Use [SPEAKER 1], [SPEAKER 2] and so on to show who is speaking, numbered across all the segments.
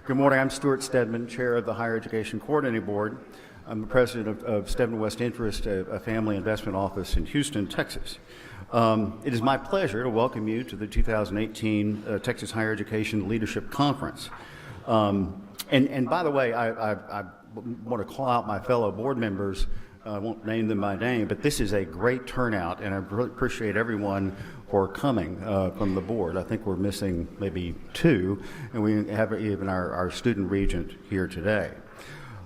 [SPEAKER 1] Good morning. I'm Stuart Stedman, Chair of the Higher Education Coordinating Board. I'm the President of Stedman West Interest, a family investment office in Houston, Texas. It is my pleasure to welcome you to the 2018 Texas Higher Education Leadership Conference. And by the way, I want to call out my fellow board members. I won't name them by name, but this is a great turnout, and I really appreciate everyone for coming from the board. I think we're missing maybe two, and we have even our student regent here today.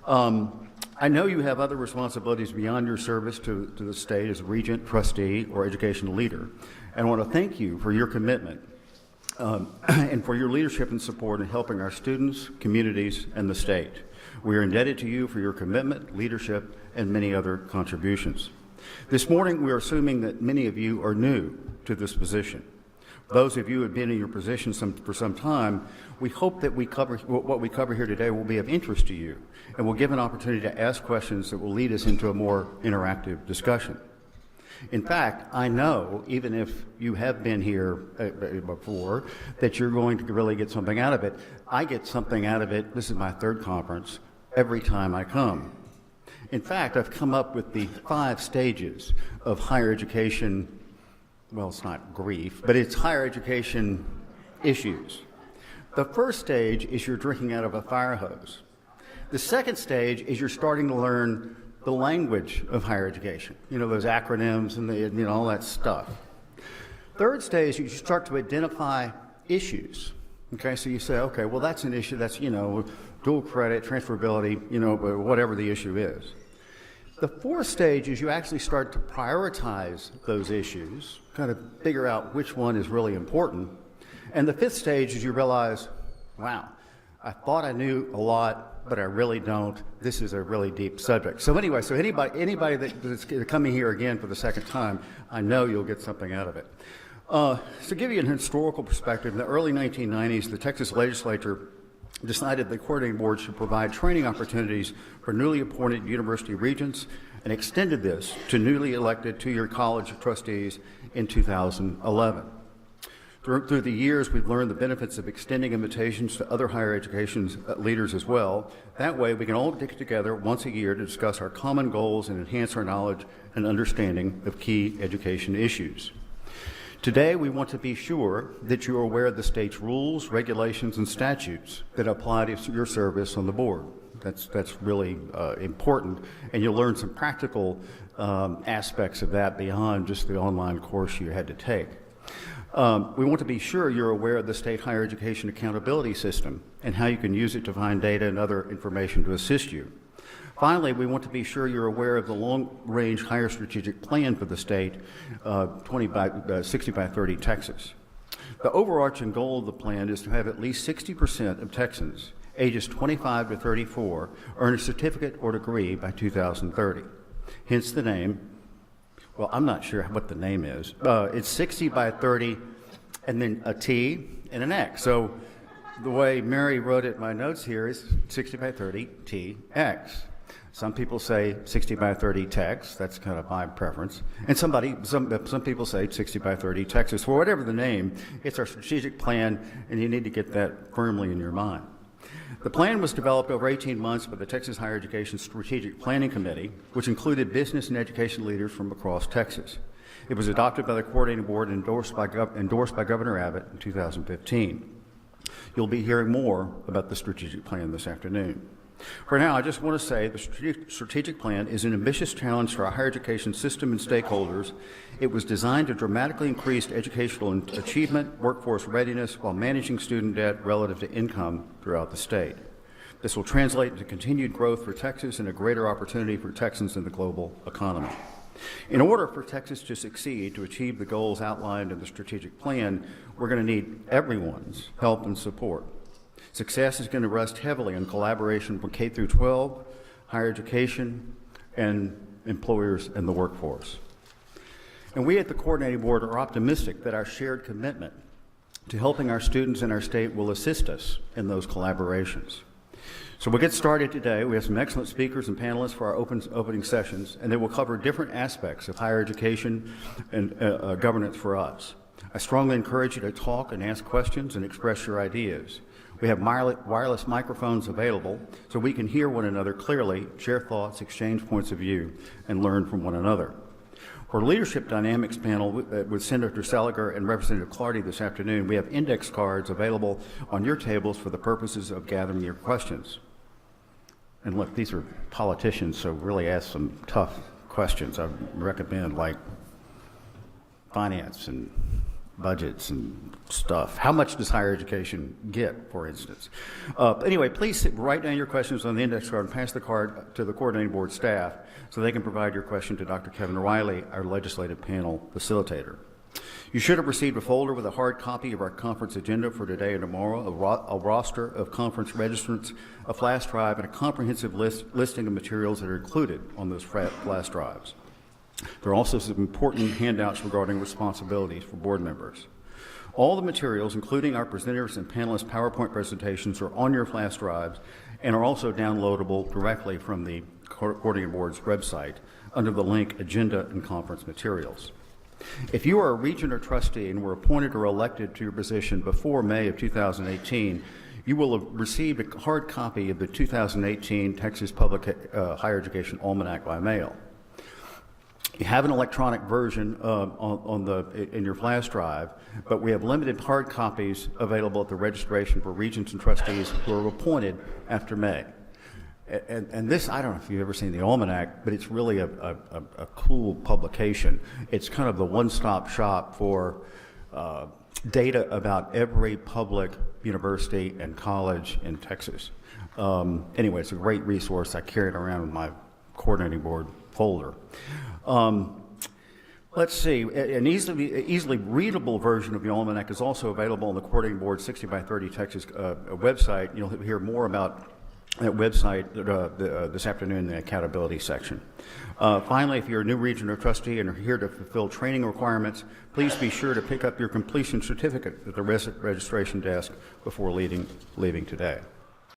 [SPEAKER 1] I know you have other responsibilities beyond your service to the state as regent, trustee, or educational leader, and I want to thank you for your commitment and for your leadership and support in helping our students, communities, and the state. We are indebted to you for your commitment, leadership, and many other contributions. This morning, we are assuming that many of you are new to this position. Those of you who have been in your position for some time, we hope that what we cover here today will be of interest to you and will give an opportunity to ask questions that will lead us into a more interactive discussion. In fact, I know, even if you have been here before, that you're going to really get something out of it. I get something out of it. This is my third conference every time I come. In fact, I've come up with the 5 stages of higher education. Well, it's not grief, but it's higher education issues. The first stage is you're drinking out of a fire hose. The second stage is you're starting to learn the language of higher education. You know, those acronyms and all that stuff. Third stage, you start to identify issues. Okay, so you say, okay, well, that's an issue. That's, dual credit, transferability, whatever the issue is. The fourth stage is you actually start to prioritize those issues, kind of figure out which one is really important. And the fifth stage is you realize, wow, I thought I knew a lot, but I really don't. This is a really deep subject. So anyway, anybody that's coming here again for the second time, I know you'll get something out of it. To give you an historical perspective, in the early 1990s, the Texas legislature decided the coordinating board should provide training opportunities for newly appointed university regents and extended this to newly elected two-year college trustees in 2011. Through the years, we've learned the benefits of extending invitations to other higher education leaders as well. That way, we can all get together once a year to discuss our common goals and enhance our knowledge and understanding of key education issues. Today, we want to be sure that you are aware of the state's rules, regulations, and statutes that apply to your service on the board. That's really important, and you'll learn some practical aspects of that beyond just the online course you had to take. We want to be sure you're aware of the state higher education accountability system and how you can use it to find data and other information to assist you. Finally, we want to be sure you're aware of the long-range higher strategic plan for the state, 60 by 30 Texas. The overarching goal of the plan is to have at least 60% of Texans ages 25 to 34 earn a certificate or degree by 2030. Hence the name. Well, I'm not sure what the name is. It's 60 by 30 and then a T and an X. So the way Mary wrote it in my notes here is 60 by 30 TX. Some people say 60 by 30 Tex. That's kind of my preference. And some people say 60 by 30 Texas. For whatever the name, it's our strategic plan, and you need to get that firmly in your mind. The plan was developed over 18 months by the Texas Higher Education Strategic Planning Committee, which included business and education leaders from across Texas. It was adopted by the coordinating board and endorsed by Governor Abbott in 2015. You'll be hearing more about the strategic plan this afternoon. For now, I just want to say the strategic plan is an ambitious challenge for our higher education system and stakeholders. It was designed to dramatically increase educational achievement, workforce readiness, while managing student debt relative to income throughout the state. This will translate into continued growth for Texas and a greater opportunity for Texans in the global economy. In order for Texas to succeed, to achieve the goals outlined in the strategic plan, we're going to need everyone's help and support. Success is going to rest heavily on collaboration from K through 12, higher education, and employers and the workforce. And we at the coordinating board are optimistic that our shared commitment to helping our students in our state will assist us in those collaborations. So we'll get started today. We have some excellent speakers and panelists for our opening sessions, and they will cover different aspects of higher education and governance for us. I strongly encourage you to talk and ask questions and express your ideas. We have wireless microphones available so we can hear one another clearly, share thoughts, exchange points of view, and learn from one another. For Leadership Dynamics panel with Senator Seliger and Representative Clardy this afternoon, we have index cards available on your tables for the purposes of gathering your questions. And look, these are politicians, so really ask some tough questions. I recommend, like finance and budgets and stuff. How much does higher education get, for instance? Anyway, please write down your questions on the index card and pass the card to the coordinating board staff so they can provide your question to Dr. Kevin Riley, our legislative panel facilitator. You should have received a folder with a hard copy of our conference agenda for today and tomorrow, a roster of conference registrants, a flash drive, and a comprehensive listing of materials that are included on those flash drives. There are also some important handouts regarding responsibilities for board members. All the materials, including our presenters and panelists' PowerPoint presentations, are on your flash drives and are also downloadable directly from the Coordinating Board's website under the link Agenda and Conference Materials. If you are a regent or trustee and were appointed or elected to your position before May of 2018, you will have received a hard copy of the 2018 Texas Public Higher Education Almanac by mail. You have an electronic version in your flash drive, but we have limited hard copies available at the registration for regents and trustees who are appointed after May. And this, I don't know if you've ever seen the Almanac, but it's really a cool publication. It's kind of the one-stop shop for data about every public university and college in Texas. Anyway, it's a great resource. I carry it around with my coordinating board folder. Let's see, an easily readable version of the Almanac is also available on the Coordinating Board 60 by 30 Texas website. You'll hear more about that website this afternoon in the accountability section. Finally, if you're a new regent or trustee and are here to fulfill training requirements, please be sure to pick up your completion certificate at the registration desk before leaving today.